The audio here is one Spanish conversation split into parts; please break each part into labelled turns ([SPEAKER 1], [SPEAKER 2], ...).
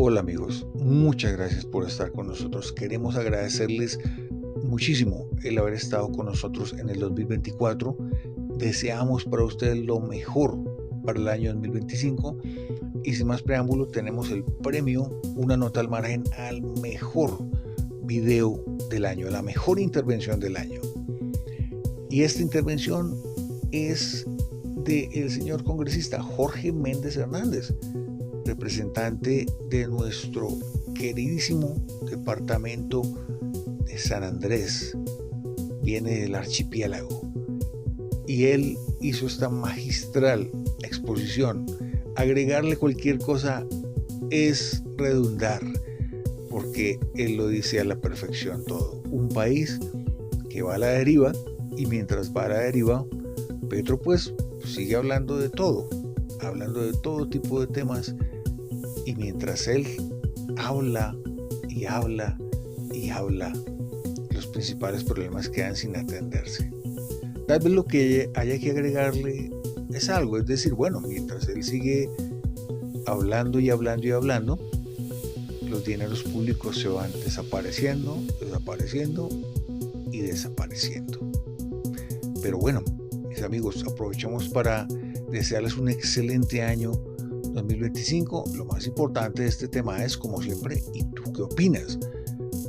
[SPEAKER 1] Hola amigos, muchas gracias por estar con nosotros. Queremos agradecerles muchísimo el haber estado con nosotros en el 2024. Deseamos para ustedes lo mejor para el año 2025 y sin más preámbulo tenemos el premio, una nota al margen al mejor video del año, la mejor intervención del año. Y esta intervención es del señor congresista Jorge Méndez Hernández, representante de nuestro queridísimo departamento de San Andrés, viene del archipiélago, y él hizo esta magistral exposición. Agregarle cualquier cosa es redundar, porque él lo dice a la perfección todo. Un país que va a la deriva, y mientras va a la deriva, Petro pues sigue hablando de todo tipo de temas, y mientras él habla, los principales problemas quedan sin atenderse. Tal vez lo que haya que agregarle es algo, es decir, bueno, mientras él sigue hablando, los dineros públicos se van desapareciendo. Pero bueno, mis amigos, aprovechamos para desearles un excelente año 2025. Lo más importante de este tema es, como siempre, ¿y tú qué opinas?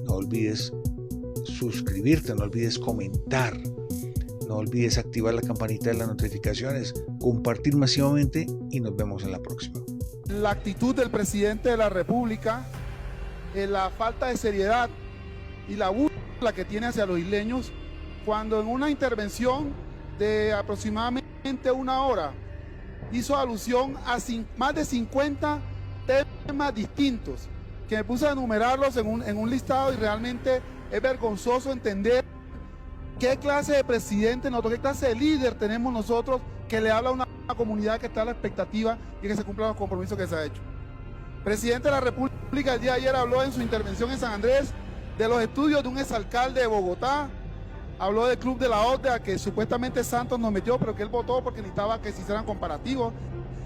[SPEAKER 1] No olvides suscribirte, no olvides comentar, no olvides activar la campanita de las notificaciones, compartir masivamente y nos vemos en la próxima.
[SPEAKER 2] La actitud del presidente de la República, la falta de seriedad y la burla que tiene hacia los isleños, cuando en una intervención de aproximadamente una hora hizo alusión a más de 50 temas distintos, que me puse a enumerarlos en un listado, y realmente es vergonzoso entender qué clase de presidente nosotros, qué clase de líder tenemos nosotros, que le habla a una comunidad que está a la expectativa y que se cumplan los compromisos que se ha hecho. El presidente de la República el día de ayer habló en su intervención en San Andrés de los estudios de un exalcalde de Bogotá, habló del club de la ODA que supuestamente Santos nos metió, pero que él votó porque necesitaba que se hicieran comparativos.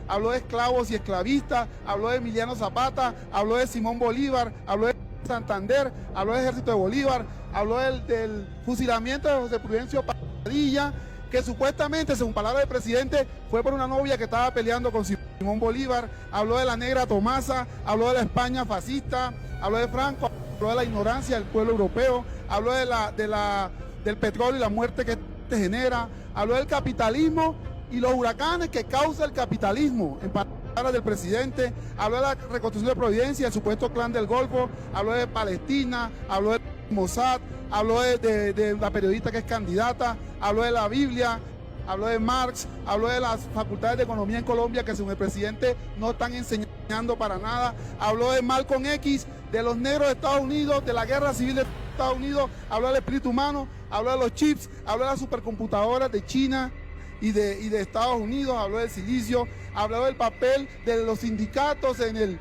[SPEAKER 2] Habló de esclavos y esclavistas, habló de Emiliano Zapata, habló de Simón Bolívar, habló de Santander, habló del ejército de Bolívar, habló del fusilamiento de José Prudencio Padilla, que supuestamente, según palabras del presidente, fue por una novia que estaba peleando con Simón Bolívar. Habló de la negra Tomasa, habló de la España fascista, habló de Franco, habló de la ignorancia del pueblo europeo, habló del petróleo y la muerte que te genera, habló del capitalismo y los huracanes que causa el capitalismo, en palabras del presidente, habló de la reconstrucción de Providencia, el supuesto clan del Golfo, habló de Palestina, habló de Mossad, habló de la periodista que es candidata, habló de la Biblia, habló de Marx, habló de las facultades de economía en Colombia que según el presidente no están enseñando para nada, habló de Malcolm X, de los negros de Estados Unidos, de la guerra civil de Estados Unidos, habló del espíritu humano, habló de los chips, habló de las supercomputadoras de China y de Estados Unidos, habló del silicio, habló del papel de los sindicatos frente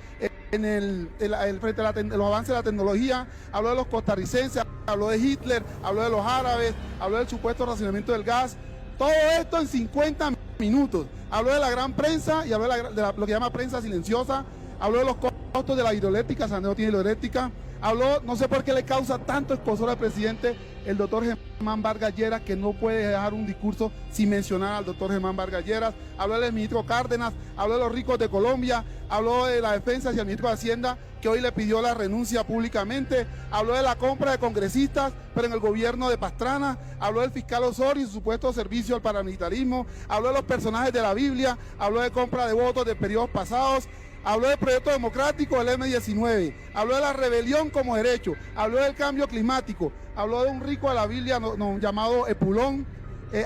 [SPEAKER 2] a los avances de la tecnología, habló de los costarricenses, habló de Hitler, habló de los árabes, habló del supuesto racionamiento del gas. Todo esto en 50 minutos. Habló de la gran prensa y habló de lo que llama prensa silenciosa. Habló de los costos de la hidroeléctrica, San Andrés no tiene hidroeléctrica. Habló, no sé por qué le causa tanto escozor al presidente el doctor Germán Vargas Lleras, que no puede dejar un discurso sin mencionar al doctor Germán Vargas Lleras. Habló del ministro Cárdenas, habló de los ricos de Colombia, habló de la defensa hacia el ministro de Hacienda, que hoy le pidió la renuncia públicamente, habló de la compra de congresistas, pero en el gobierno de Pastrana, habló del fiscal Osorio y su supuesto servicio al paramilitarismo, habló de los personajes de la Biblia, habló de compra de votos de periodos pasados, habló del proyecto democrático del M-19, habló de la rebelión como derecho, habló del cambio climático, habló de un rico de la Biblia llamado Epulón,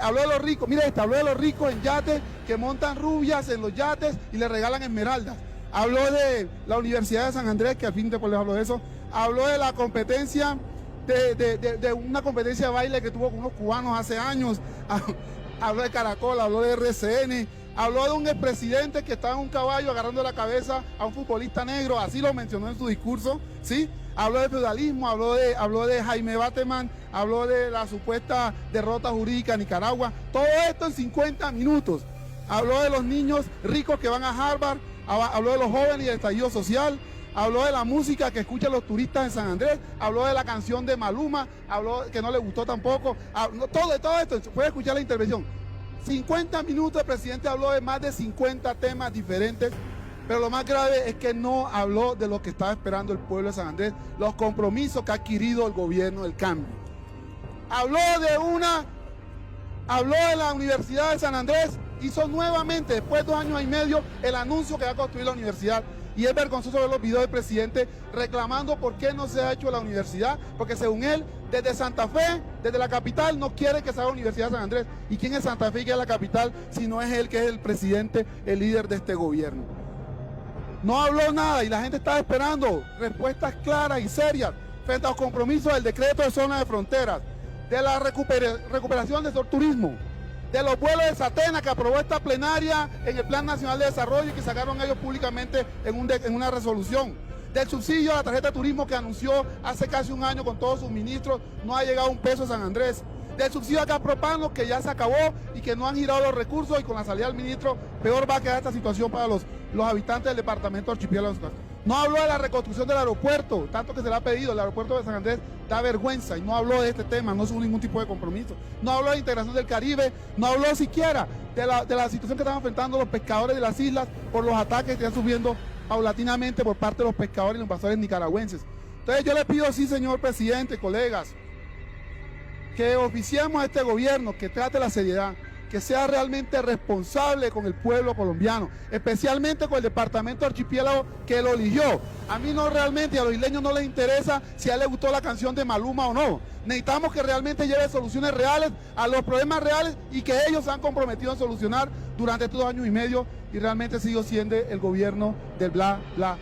[SPEAKER 2] habló de los ricos, mire habló de los ricos en yates que montan rubias en los yates y le regalan esmeraldas. Habló de la Universidad de San Andrés, que al fin después les hablo de eso. Habló de la competencia, de una competencia de baile que tuvo con unos cubanos hace años. Habló de Caracol, habló de RCN. Habló de un expresidente que estaba en un caballo agarrando la cabeza a un futbolista negro, así lo mencionó en su discurso, ¿sí? Habló de feudalismo, habló de Jaime Bateman, habló de la supuesta derrota jurídica de Nicaragua. Todo esto en 50 minutos. Habló de los niños ricos que van a Harvard, habló de los jóvenes y del estallido social, habló de la música que escuchan los turistas en San Andrés, habló de la canción de Maluma, habló que no le gustó tampoco, de todo esto, puede escuchar la intervención. 50 minutos el presidente habló de más de 50 temas diferentes, pero lo más grave es que no habló de lo que estaba esperando el pueblo de San Andrés, los compromisos que ha adquirido el gobierno del cambio. Habló de la Universidad de San Andrés, hizo nuevamente, después de 2 años y medio, el anuncio que va a construir la universidad. Y es vergonzoso ver los videos del presidente reclamando por qué no se ha hecho la universidad, porque según él, desde Santa Fe, desde la capital, no quiere que se haga la Universidad de San Andrés. ¿Y quién es Santa Fe y quién es la capital si no es él que es el presidente, el líder de este gobierno? No habló nada y la gente estaba esperando respuestas claras y serias frente a los compromisos del decreto de zona de fronteras, de la recuperación del turismo, de los vuelos de Satena que aprobó esta plenaria en el Plan Nacional de Desarrollo y que sacaron ellos públicamente en una resolución, del subsidio a la tarjeta de turismo que anunció hace casi un año con todos sus ministros, no ha llegado un peso a San Andrés, del subsidio a Capropano que ya se acabó y que no han girado los recursos y con la salida del ministro peor va a quedar esta situación para los habitantes del departamento de Archipiélago. No habló de la reconstrucción del aeropuerto, tanto que se le ha pedido, el aeropuerto de San Andrés da vergüenza y no habló de este tema, no hubo ningún tipo de compromiso. No habló de la integración del Caribe, no habló siquiera de la situación que están enfrentando los pescadores de las islas por los ataques que están subiendo paulatinamente por parte de los pescadores y los invasores nicaragüenses. Entonces yo le pido, sí, señor presidente, colegas, que oficiemos a este gobierno, que trate la seriedad, que sea realmente responsable con el pueblo colombiano, especialmente con el departamento de Archipiélago que lo eligió. A mí no realmente, a los isleños no les interesa si a él le gustó la canción de Maluma o no. Necesitamos que realmente lleve soluciones reales a los problemas reales y que ellos se han comprometido a solucionar durante estos 2 años y medio y realmente sigo siendo el gobierno del bla, bla.